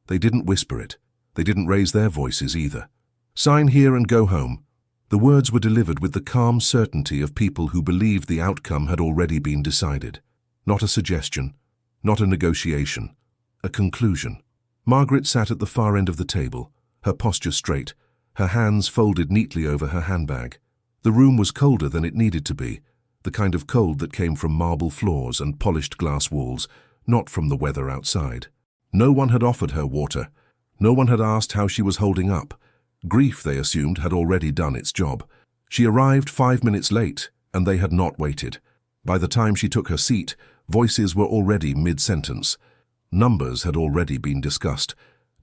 They didn't whisper it. They didn't raise their voices either. "Sign here and go home." The words were delivered with the calm certainty of people who believed the outcome had already been decided. Not a suggestion, not a negotiation, a conclusion. Margaret sat at the far end of the table, her posture straight, her hands folded neatly over her handbag. The room was colder than it needed to be, the kind of cold that came from marble floors and polished glass walls, not from the weather outside. No one had offered her water. No one had asked how she was holding up. Grief, they assumed, had already done its job. She arrived 5 minutes late, and they had not waited. By the time she took her seat, voices were already mid-sentence. Numbers had already been discussed.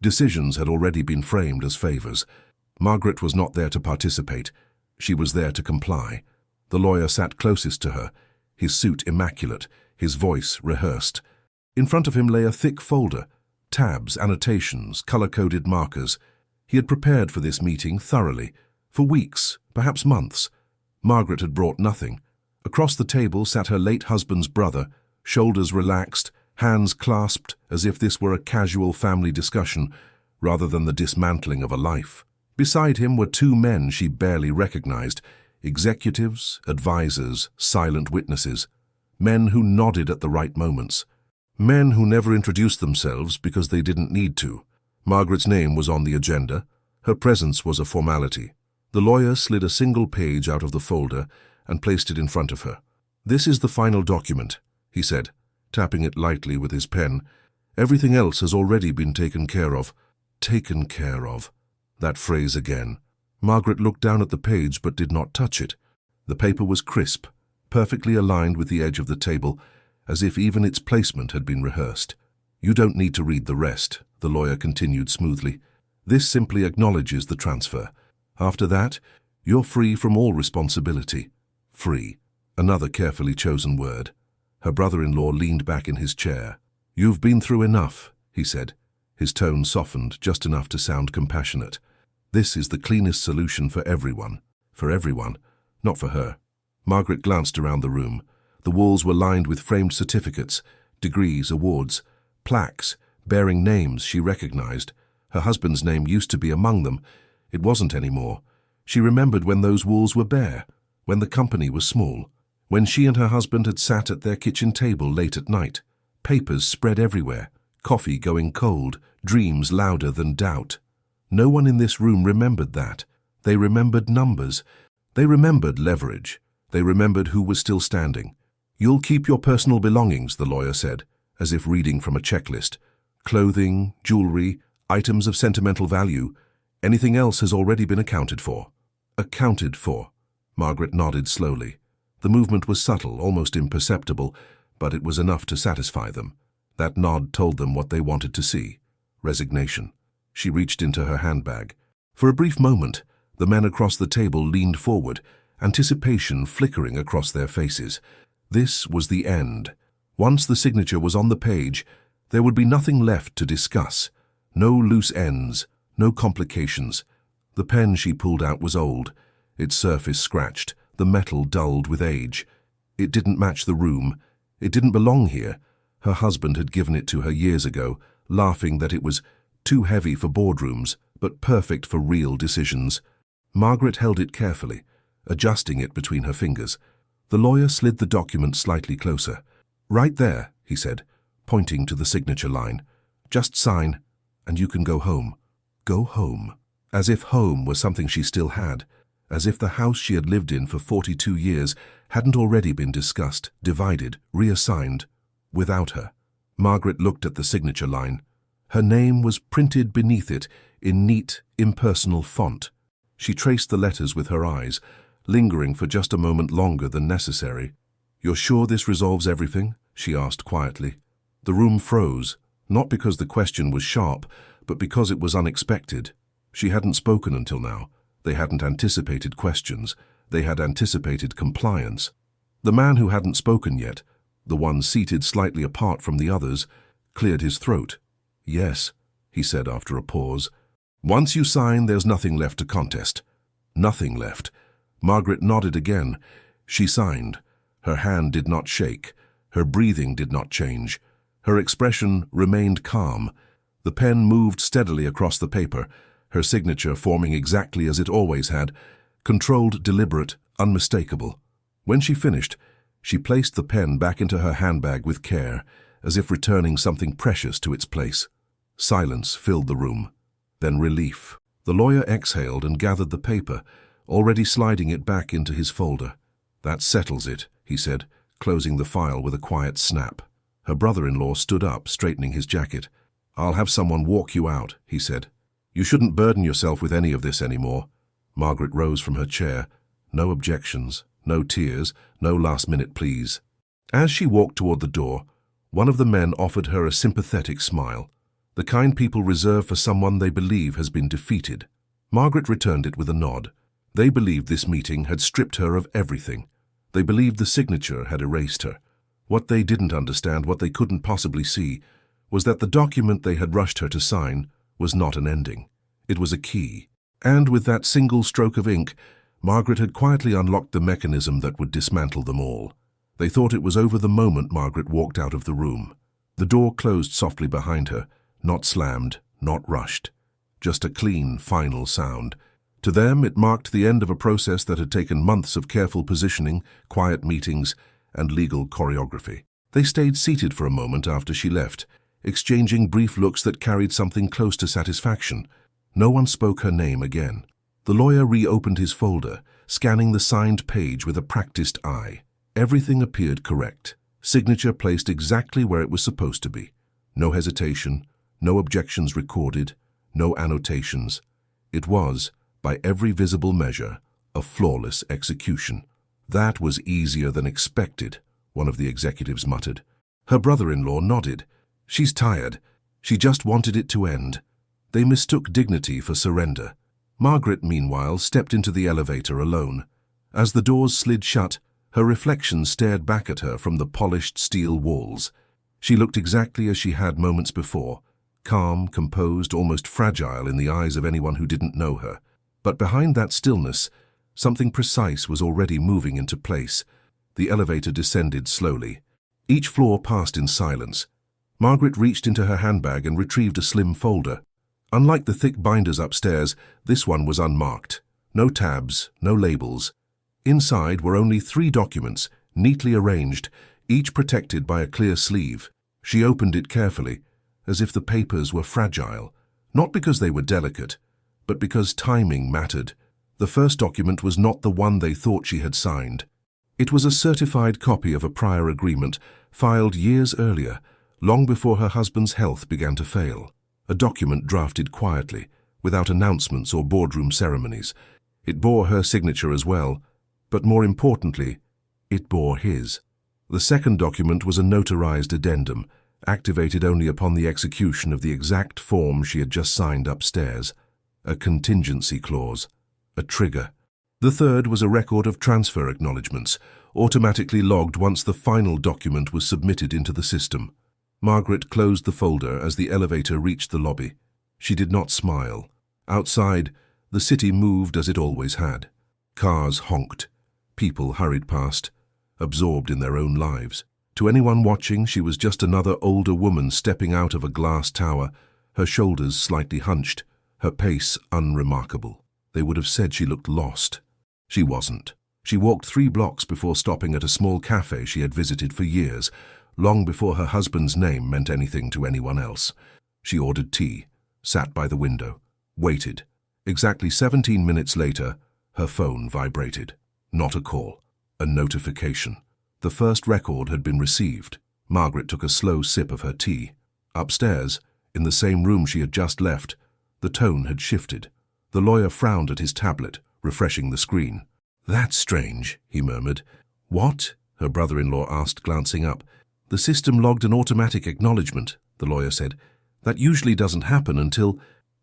Decisions had already been framed as favors. Margaret was not there to participate. She was there to comply. The lawyer sat closest to her, his suit immaculate, his voice rehearsed. In front of him lay a thick folder, tabs, annotations, color-coded markers. He had prepared for this meeting thoroughly, for weeks, perhaps months. Margaret had brought nothing. Across the table sat her late husband's brother, shoulders relaxed, hands clasped as if this were a casual family discussion rather than the dismantling of a life. Beside him were two men she barely recognized, executives, advisors, silent witnesses, men who nodded at the right moments, men who never introduced themselves because they didn't need to. Margaret's name was on the agenda. Her presence was a formality. The lawyer slid a single page out of the folder and placed it in front of her. "This is the final document," he said, tapping it lightly with his pen. "Everything else has already been taken care of." Taken care of. That phrase again. Margaret looked down at the page but did not touch it. The paper was crisp, perfectly aligned with the edge of the table, as if even its placement had been rehearsed. "You don't need to read the rest," the lawyer continued smoothly. "This simply acknowledges the transfer. After that, you're free from all responsibility." Free. Another carefully chosen word. Her brother-in-law leaned back in his chair. "You've been through enough," he said. His tone softened just enough to sound compassionate. "This is the cleanest solution for everyone. For everyone, not for her." Margaret glanced around the room. The walls were lined with framed certificates, degrees, awards, plaques, bearing names she recognized. Her husband's name used to be among them. It wasn't anymore. She remembered when those walls were bare, when the company was small, when she and her husband had sat at their kitchen table late at night, papers spread everywhere, coffee going cold, dreams louder than doubt. No one in this room remembered that. They remembered numbers. They remembered leverage. They remembered who was still standing. "You'll keep your personal belongings," the lawyer said, as if reading from a checklist. "Clothing, jewelry, items of sentimental value. Anything else has already been accounted for." Accounted for. Margaret nodded slowly. The movement was subtle, almost imperceptible, but it was enough to satisfy them. That nod told them what they wanted to see. Resignation. She reached into her handbag. For a brief moment, the men across the table leaned forward, anticipation flickering across their faces. This was the end. Once the signature was on the page, there would be nothing left to discuss. No loose ends, no complications. The pen she pulled out was old, its surface scratched, the metal dulled with age. It didn't match the room. It didn't belong here. Her husband had given it to her years ago, laughing that it was too heavy for boardrooms, but perfect for real decisions. Margaret held it carefully, adjusting it between her fingers. The lawyer slid the document slightly closer. "Right there," he said, pointing to the signature line. "Just sign, and you can go home." Go home. As if home was something she still had. As if the house she had lived in for 42 years hadn't already been discussed, divided, reassigned, without her. Margaret looked at the signature line. Her name was printed beneath it in neat, impersonal font. She traced the letters with her eyes, lingering for just a moment longer than necessary. "You're sure this resolves everything?" she asked quietly. The room froze, not because the question was sharp, but because it was unexpected. She hadn't spoken until now. They hadn't anticipated questions. They had anticipated compliance. The man who hadn't spoken yet, the one seated slightly apart from the others, cleared his throat. "Yes," he said after a pause. "Once you sign, there's nothing left to contest." Nothing left. Margaret nodded again. She signed. Her hand did not shake. Her breathing did not change. Her expression remained calm. The pen moved steadily across the paper, her signature forming exactly as it always had, controlled, deliberate, unmistakable. When she finished, she placed the pen back into her handbag with care, as if returning something precious to its place. Silence filled the room, then relief. The lawyer exhaled and gathered the paper, already sliding it back into his folder. "That settles it," he said, closing the file with a quiet snap. Her brother-in-law stood up, straightening his jacket. "I'll have someone walk you out," he said. "You shouldn't burden yourself with any of this anymore." Margaret rose from her chair. No objections, no tears, no last-minute pleas. As she walked toward the door, one of the men offered her a sympathetic smile, the kind people reserve for someone they believe has been defeated. Margaret returned it with a nod. They believed this meeting had stripped her of everything. They believed the signature had erased her. What they didn't understand, what they couldn't possibly see, was that the document they had rushed her to sign was not an ending. It was a key. And with that single stroke of ink, Margaret had quietly unlocked the mechanism that would dismantle them all. They thought it was over the moment Margaret walked out of the room. The door closed softly behind her, not slammed, not rushed. Just a clean, final sound. To them, it marked the end of a process that had taken months of careful positioning, quiet meetings, and legal choreography. They stayed seated for a moment after she left, exchanging brief looks that carried something close to satisfaction. No one spoke her name again. The lawyer reopened his folder, scanning the signed page with a practiced eye. Everything appeared correct. Signature placed exactly where it was supposed to be. No hesitation, no objections recorded, no annotations. It was, by every visible measure, a flawless execution. "That was easier than expected," one of the executives muttered. Her brother-in-law nodded. "She's tired. She just wanted it to end." They mistook dignity for surrender. Margaret, meanwhile, stepped into the elevator alone. As the doors slid shut, her reflection stared back at her from the polished steel walls. She looked exactly as she had moments before, calm, composed, almost fragile in the eyes of anyone who didn't know her. But behind that stillness, something precise was already moving into place. The elevator descended slowly. Each floor passed in silence. Margaret reached into her handbag and retrieved a slim folder. Unlike the thick binders upstairs, this one was unmarked. No tabs, no labels. Inside were only 3 documents, neatly arranged, each protected by a clear sleeve. She opened it carefully, as if the papers were fragile, not because they were delicate, but because timing mattered. The first document was not the one they thought she had signed. It was a certified copy of a prior agreement, filed years earlier, long before her husband's health began to fail. A document drafted quietly, without announcements or boardroom ceremonies. It bore her signature as well, but more importantly, it bore his. The second document was a notarized addendum, activated only upon the execution of the exact form she had just signed upstairs. A contingency clause. A trigger. The third was a record of transfer acknowledgements, automatically logged once the final document was submitted into the system. Margaret closed the folder as the elevator reached the lobby. She did not smile. Outside, the city moved as it always had. Cars honked. People hurried past, absorbed in their own lives. To anyone watching, she was just another older woman stepping out of a glass tower, her shoulders slightly hunched, her pace unremarkable. They would have said she looked lost. She wasn't. She walked 3 blocks before stopping at a small cafe she had visited for years, long before her husband's name meant anything to anyone else. She ordered tea, sat by the window, waited. Exactly 17 minutes later, her phone vibrated. Not a call, a notification. The first record had been received. Margaret took a slow sip of her tea. Upstairs, in the same room she had just left, the tone had shifted. The lawyer frowned at his tablet, refreshing the screen. "That's strange," he murmured. "What?" her brother-in-law asked, glancing up. "The system logged an automatic acknowledgement," the lawyer said. "That usually doesn't happen until..."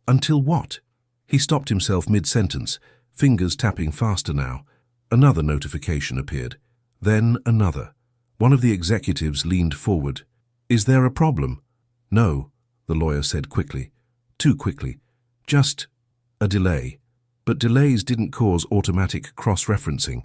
"Until what?" He stopped himself mid-sentence, fingers tapping faster now. Another notification appeared. Then another. One of the executives leaned forward. "Is there a problem?" "No," the lawyer said quickly. Too quickly. "Just a delay." But delays didn't cause automatic cross-referencing.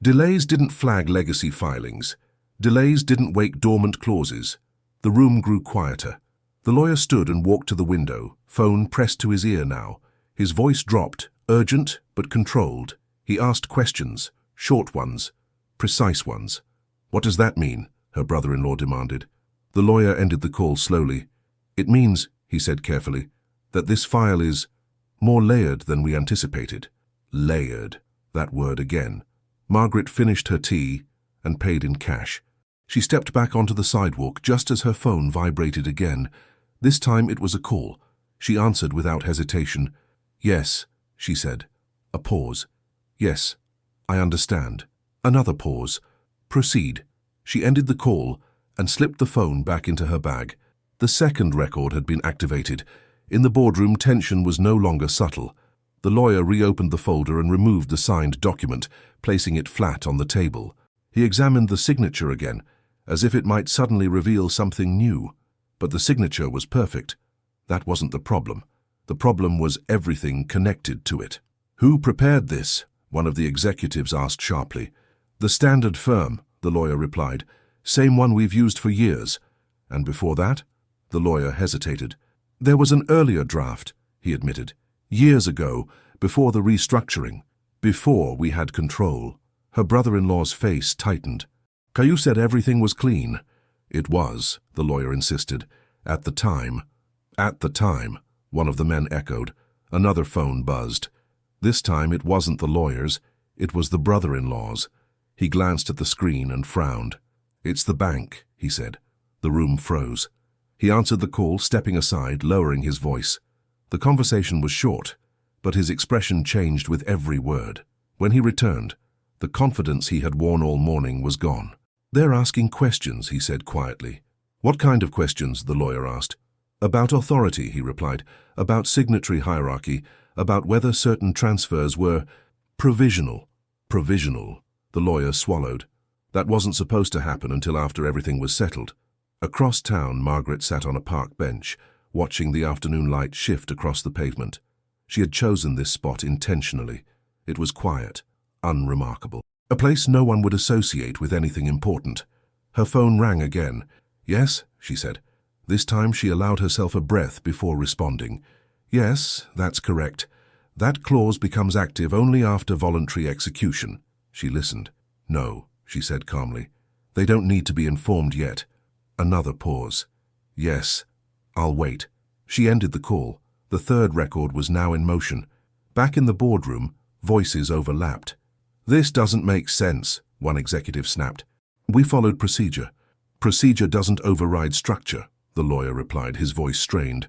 Delays didn't flag legacy filings. Delays didn't wake dormant clauses. The room grew quieter. The lawyer stood and walked to the window, phone pressed to his ear now. His voice dropped, urgent but controlled. He asked questions, short ones, precise ones. "What does that mean?" her brother-in-law demanded. The lawyer ended the call slowly. "It means," he said carefully, "that this file is more layered than we anticipated." Layered, that word again. Margaret finished her tea and paid in cash. She stepped back onto the sidewalk just as her phone vibrated again. This time it was a call. She answered without hesitation. "Yes," she said. A pause. "Yes, I understand." Another pause. "Proceed." She ended the call and slipped the phone back into her bag. The second record had been activated. In the boardroom, tension was no longer subtle. The lawyer reopened the folder and removed the signed document, placing it flat on the table. He examined the signature again, as if it might suddenly reveal something new. But the signature was perfect. That wasn't the problem. The problem was everything connected to it. "Who prepared this?" one of the executives asked sharply. "The Standard firm," the lawyer replied. "Same one we've used for years." "And before that?" The lawyer hesitated. "There was an earlier draft," he admitted. "Years ago, before the restructuring, before we had control." Her brother-in-law's face tightened. "Caillou said everything was clean." "It was," the lawyer insisted. "At the time." "At the time," one of the men echoed. Another phone buzzed. This time it wasn't the lawyer's, it was the brother-in-law's. He glanced at the screen and frowned. "It's the bank," he said. The room froze. He answered the call, stepping aside, lowering his voice. The conversation was short, but his expression changed with every word. When he returned, the confidence he had worn all morning was gone. "They're asking questions," he said quietly. "What kind of questions?" the lawyer asked. "About authority," he replied. "About signatory hierarchy. About whether certain transfers were provisional." "Provisional," the lawyer swallowed. "That wasn't supposed to happen until after everything was settled." Across town, Margaret sat on a park bench, watching the afternoon light shift across the pavement. She had chosen this spot intentionally. It was quiet, unremarkable. A place no one would associate with anything important. Her phone rang again. "Yes," she said. This time she allowed herself a breath before responding. "Yes, that's correct. That clause becomes active only after voluntary execution." She listened. "No," she said calmly. "They don't need to be informed yet." Another pause. "Yes, I'll wait." She ended the call. The third record was now in motion. Back in the boardroom, voices overlapped. "This doesn't make sense," one executive snapped. "We followed procedure." "Procedure doesn't override structure," the lawyer replied, his voice strained.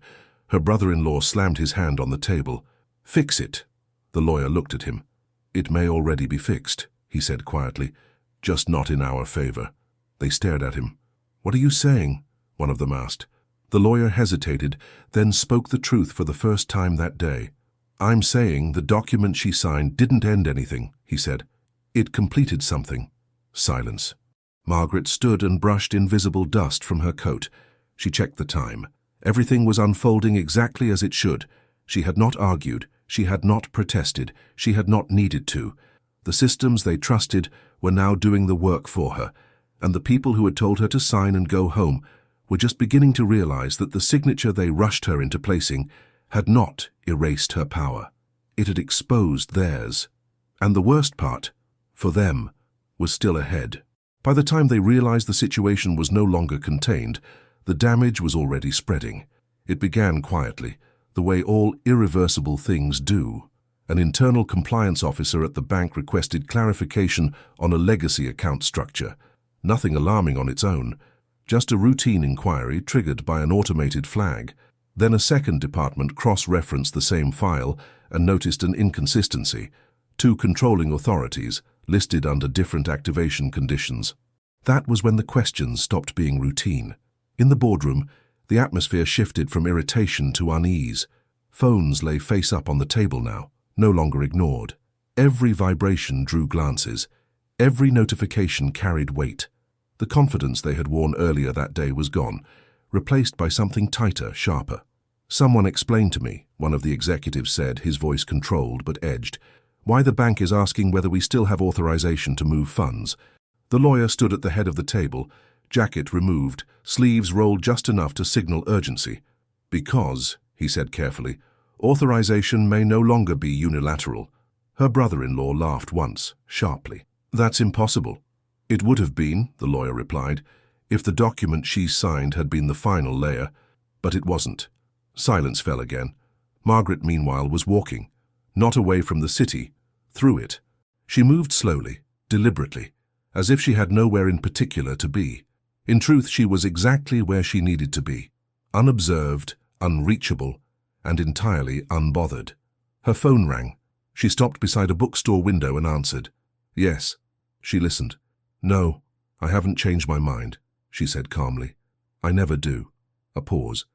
Her brother-in-law slammed his hand on the table. "Fix it." The lawyer looked at him. "It may already be fixed," he said quietly, "just not in our favor." They stared at him. "What are you saying?" one of them asked. The lawyer hesitated, then spoke the truth for the first time that day. "I'm saying the document she signed didn't end anything," he said. "It completed something." Silence. Margaret stood and brushed invisible dust from her coat. She checked the time. Everything was unfolding exactly as it should. She had not argued. She had not protested. She had not needed to. The systems they trusted were now doing the work for her, and the people who had told her to sign and go home were just beginning to realize that the signature they rushed her into placing had not erased her power. It had exposed theirs. And the worst part, for them, was still ahead. By the time they realized the situation was no longer contained, the damage was already spreading. It began quietly, the way all irreversible things do. An internal compliance officer at the bank requested clarification on a legacy account structure. Nothing alarming on its own, just a routine inquiry triggered by an automated flag. Then a second department cross-referenced the same file and noticed an inconsistency. Two controlling authorities, listed under different activation conditions. That was when the questions stopped being routine. In the boardroom, the atmosphere shifted from irritation to unease. Phones lay face up on the table now, no longer ignored. Every vibration drew glances. Every notification carried weight. The confidence they had worn earlier that day was gone, replaced by something tighter, sharper. "Someone explained to me," one of the executives said, his voice controlled but edged, "why the bank is asking whether we still have authorization to move funds." The lawyer stood at the head of the table, jacket removed, sleeves rolled just enough to signal urgency. Because, he said carefully, authorization may no longer be unilateral. Her brother-in-law laughed once, sharply. That's impossible. It would have been, the lawyer replied, if the document she signed had been the final layer, but it wasn't. Silence fell again. Margaret, meanwhile, was walking, not away from the city, through it. She moved slowly, deliberately, as if she had nowhere in particular to be. In truth, she was exactly where she needed to be, unobserved, unreachable, and entirely unbothered. Her phone rang. She stopped beside a bookstore window and answered. Yes. She listened. No, I haven't changed my mind, she said calmly. I never do. A pause.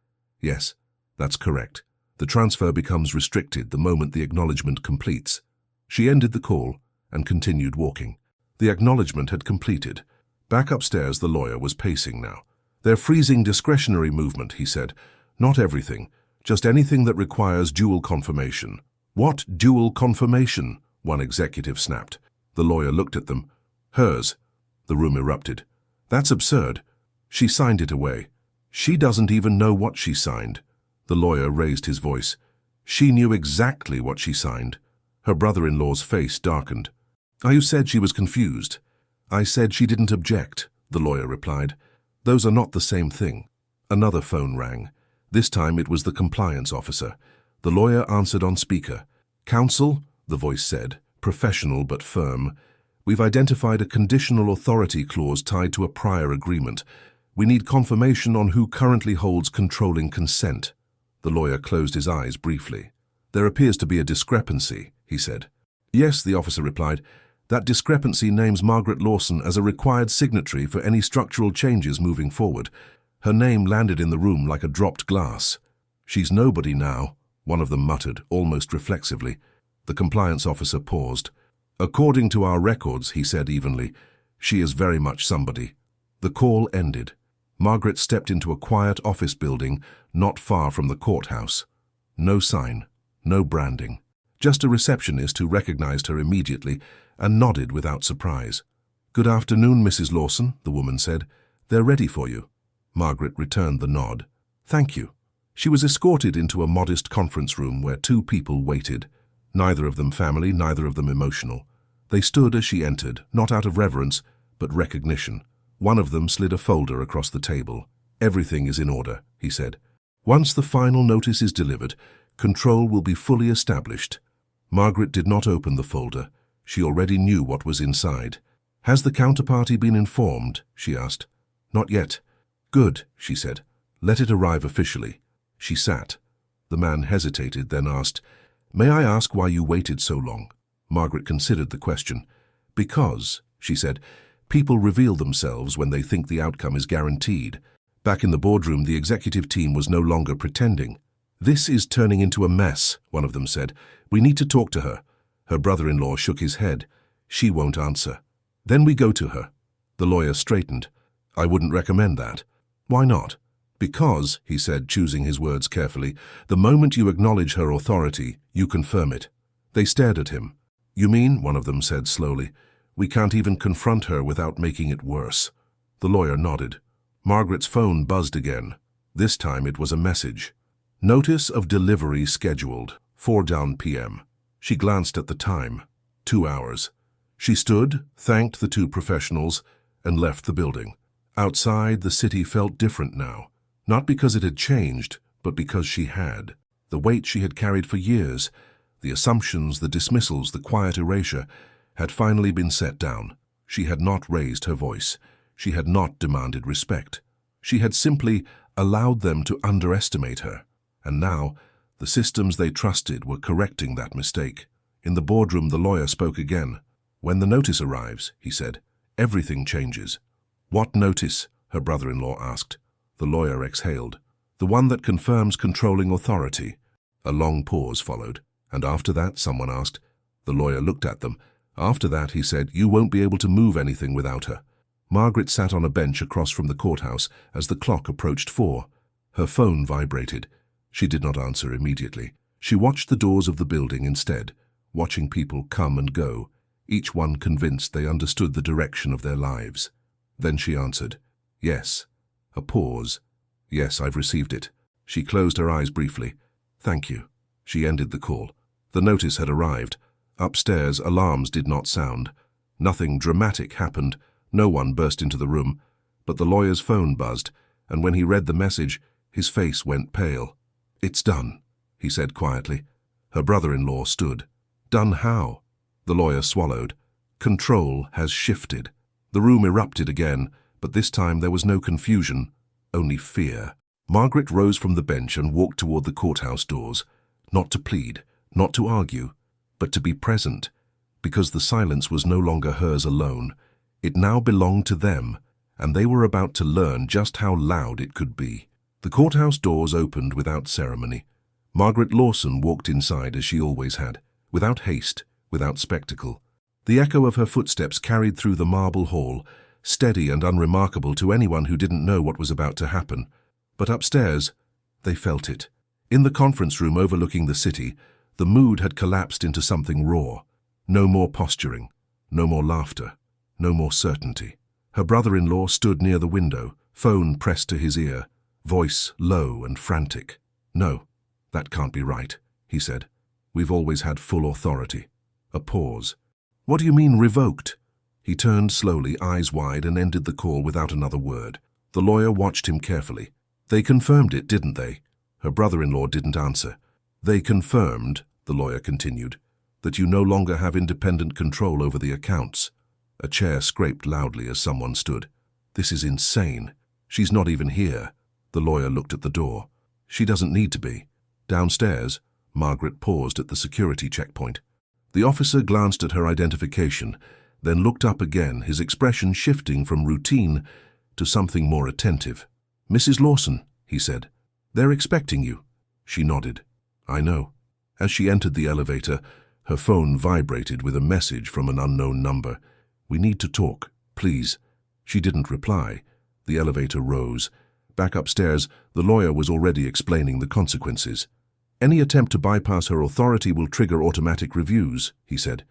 Yes, that's correct. The transfer becomes restricted the moment the acknowledgement completes. She ended the call and continued walking. The acknowledgement had completed. Back upstairs, the lawyer was pacing now. They're freezing discretionary movement, he said. Not everything, just anything that requires dual confirmation. What dual confirmation? One executive snapped. The lawyer looked at them. Hers. The room erupted. That's absurd. She signed it away. She doesn't even know what she signed. The lawyer raised his voice. She knew exactly what she signed. Her brother-in-law's face darkened. You said she was confused. I said she didn't object, the lawyer replied. Those are not the same thing. Another phone rang. This time it was the compliance officer. The lawyer answered on speaker. Counsel, the voice said, professional but firm. We've identified a conditional authority clause tied to a prior agreement. We need confirmation on who currently holds controlling consent. The lawyer closed his eyes briefly. There appears to be a discrepancy, he said. Yes, the officer replied. That discrepancy names Margaret Lawson as a required signatory for any structural changes moving forward. Her name landed in the room like a dropped glass. She's nobody now, one of them muttered, almost reflexively. The compliance officer paused. According to our records, he said evenly, she is very much somebody. The call ended. Margaret stepped into a quiet office building not far from the courthouse. No sign, no branding. Just a receptionist who recognized her immediately and nodded without surprise. Good afternoon, Mrs. Lawson, the woman said. They're ready for you. Margaret returned the nod. Thank you. She was escorted into a modest conference room where two people waited. Neither of them family, neither of them emotional. They stood as she entered, not out of reverence, but recognition. One of them slid a folder across the table. Everything is in order, he said. Once the final notice is delivered, control will be fully established. Margaret did not open the folder. She already knew what was inside. Has the counterparty been informed? She asked. Not yet. Good, she said. Let it arrive officially. She sat. The man hesitated, then asked, May I ask why you waited so long? Margaret considered the question. Because, she said, people reveal themselves when they think the outcome is guaranteed. Back in the boardroom, the executive team was no longer pretending. This is turning into a mess, one of them said. We need to talk to her. Her brother-in-law shook his head. She won't answer. Then we go to her. The lawyer straightened. I wouldn't recommend that. Why not? Because, he said, choosing his words carefully, the moment you acknowledge her authority, you confirm it. They stared at him. You mean, one of them said slowly, we can't even confront her without making it worse. The lawyer nodded. Margaret's phone buzzed again. This time it was a message. Notice of delivery scheduled, 4 down p.m. She glanced at the time. 2 hours. She stood, thanked the two professionals, and left the building. Outside, the city felt different now. Not because it had changed, but because she had. The weight she had carried for years, the assumptions, the dismissals, the quiet erasure, had finally been set down. She had not raised her voice. She had not demanded respect. She had simply allowed them to underestimate her. And now, the systems they trusted were correcting that mistake. In the boardroom, the lawyer spoke again. When the notice arrives, he said, everything changes. What notice? Her brother-in-law asked. The lawyer exhaled. The one that confirms controlling authority. A long pause followed, and after that, someone asked. The lawyer looked at them. After that, he said, you won't be able to move anything without her. Margaret sat on a bench across from the courthouse as the clock approached 4. Her phone vibrated. She did not answer immediately. She watched the doors of the building instead, watching people come and go, each one convinced they understood the direction of their lives. Then she answered, Yes. A pause. Yes, I've received it. She closed her eyes briefly. Thank you. She ended the call. The notice had arrived. Upstairs, alarms did not sound. Nothing dramatic happened. No one burst into the room. But the lawyer's phone buzzed, and when he read the message, his face went pale. It's done, he said quietly. Her brother-in-law stood. Done how? The lawyer swallowed. Control has shifted. The room erupted again, but this time there was no confusion, only fear. Margaret rose from the bench and walked toward the courthouse doors, not to plead, not to argue, but to be present, because the silence was no longer hers alone. It now belonged to them, and they were about to learn just how loud it could be. The courthouse doors opened without ceremony. Margaret Lawson walked inside as she always had, without haste, without spectacle. The echo of her footsteps carried through the marble hall, steady and unremarkable to anyone who didn't know what was about to happen. But upstairs, they felt it. In the conference room overlooking the city, the mood had collapsed into something raw. No more posturing, no more laughter, no more certainty. Her brother-in-law stood near the window, phone pressed to his ear, voice low and frantic. No, that can't be right, he said. We've always had full authority. A pause. What do you mean revoked? He turned slowly, eyes wide, and ended the call without another word. The lawyer watched him carefully. They confirmed it, didn't they? Her brother-in-law didn't answer. They confirmed, the lawyer continued, that you no longer have independent control over the accounts. A chair scraped loudly as someone stood. This is insane. She's not even here. The lawyer looked at the door. She doesn't need to be. Downstairs, Margaret paused at the security checkpoint. The officer glanced at her identification, then looked up again, his expression shifting from routine to something more attentive. Mrs. Lawson, he said. They're expecting you. She nodded. I know. As she entered the elevator, her phone vibrated with a message from an unknown number. We need to talk, please. She didn't reply. The elevator rose. Back upstairs, the lawyer was already explaining the consequences. Any attempt to bypass her authority will trigger automatic reviews, he said.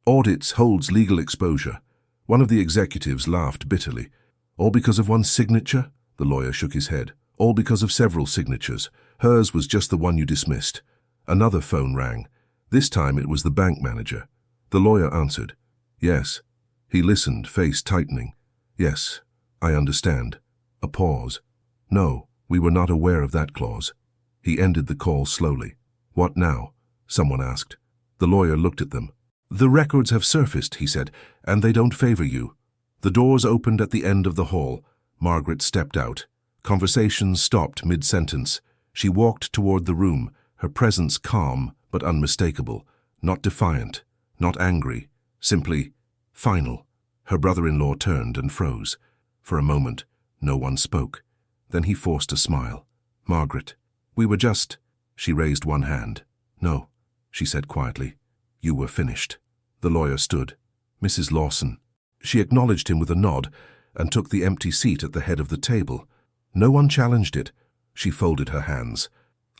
Audits holds legal exposure. One of the executives laughed bitterly. All because of one signature? The lawyer shook his head. All because of several signatures. Hers was just the one you dismissed. Another phone rang. This time it was the bank manager. The lawyer answered. Yes. He listened, face tightening. Yes, I understand. A pause. No, we were not aware of that clause. He ended the call slowly. What now? Someone asked. The lawyer looked at them. The records have surfaced, he said, and they don't favor you. The doors opened at the end of the hall. Margaret stepped out. Conversation stopped mid-sentence. She walked toward the room, her presence calm but unmistakable, not defiant, not angry, simply final. Her brother-in-law turned and froze. For a moment, no one spoke. Then he forced a smile. Margaret, we were just... She raised one hand. No, she said quietly. You were finished. The lawyer stood. Mrs. Lawson. She acknowledged him with a nod and took the empty seat at the head of the table. No one challenged it. She folded her hands.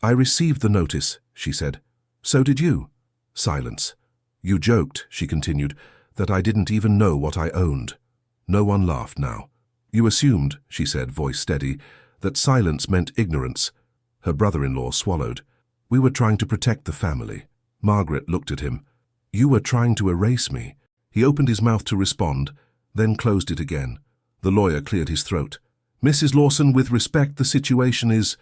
I received the notice, she said. So did you. Silence. You joked, she continued, that I didn't even know what I owned. No one laughed now. You assumed, she said, voice steady, that silence meant ignorance. Her brother-in-law swallowed. We were trying to protect the family. Margaret looked at him. You were trying to erase me. He opened his mouth to respond, then closed it again. The lawyer cleared his throat. Mrs. Lawson, with respect, the situation is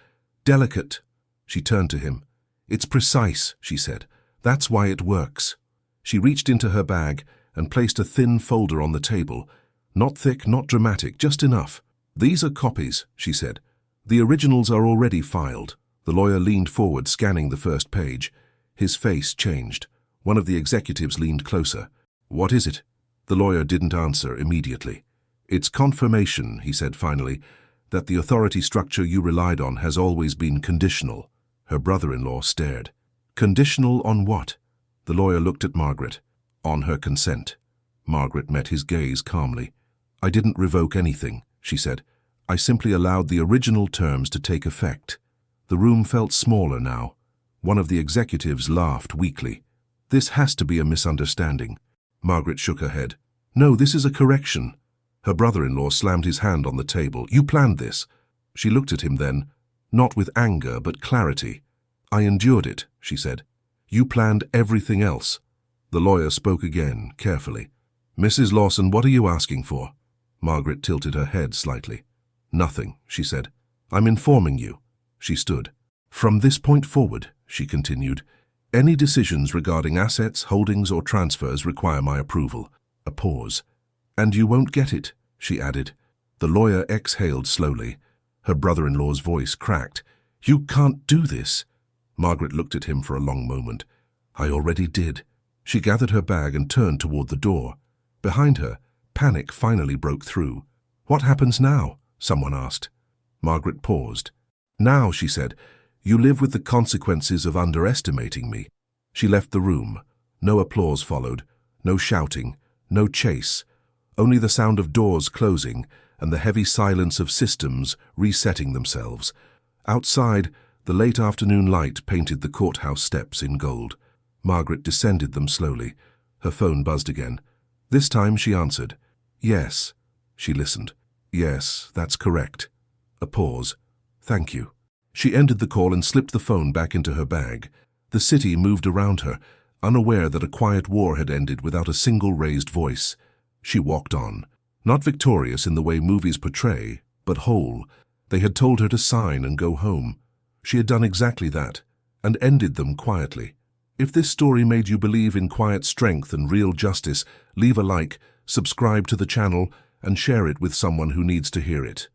delicate. She turned to him. It's precise, she said. That's why it works. She reached into her bag and placed a thin folder on the table. Not thick, not dramatic, just enough. These are copies, she said. The originals are already filed. The lawyer leaned forward, scanning the first page. His face changed. One of the executives leaned closer. What is it? The lawyer didn't answer immediately. It's confirmation, he said finally, that the authority structure you relied on has always been conditional. Her brother-in-law stared. Conditional on what? The lawyer looked at Margaret. On her consent. Margaret met his gaze calmly. I didn't revoke anything, she said. I simply allowed the original terms to take effect. The room felt smaller now. One of the executives laughed weakly. This has to be a misunderstanding. Margaret shook her head. No, this is a correction. Her brother-in-law slammed his hand on the table. "You planned this." She looked at him then, not with anger but clarity. "I endured it," she said. "You planned everything else." The lawyer spoke again, carefully. "Mrs. Lawson, what are you asking for?" Margaret tilted her head slightly. "Nothing," she said. "I'm informing you." She stood. "From this point forward," she continued, "any decisions regarding assets, holdings, or transfers require my approval." A pause. "And you won't get it," she added. The lawyer exhaled slowly. Her brother-in-law's voice cracked. "You can't do this." Margaret looked at him for a long moment. "I already did." She gathered her bag and turned toward the door. Behind her, panic finally broke through. "What happens now?" someone asked. Margaret paused. "Now," she said, "you live with the consequences of underestimating me." She left the room. No applause followed, no shouting, no chase, only the sound of doors closing and the heavy silence of systems resetting themselves. Outside, the late afternoon light painted the courthouse steps in gold. Margaret descended them slowly. Her phone buzzed again. This time she answered. "Yes." She listened. "Yes, that's correct." A pause. "Thank you." She ended the call and slipped the phone back into her bag. The city moved around her, unaware that a quiet war had ended without a single raised voice. She walked on, not victorious in the way movies portray, but whole. They had told her to sign and go home. She had done exactly that, and ended them quietly. If this story made you believe in quiet strength and real justice, leave a like, subscribe to the channel, and share it with someone who needs to hear it.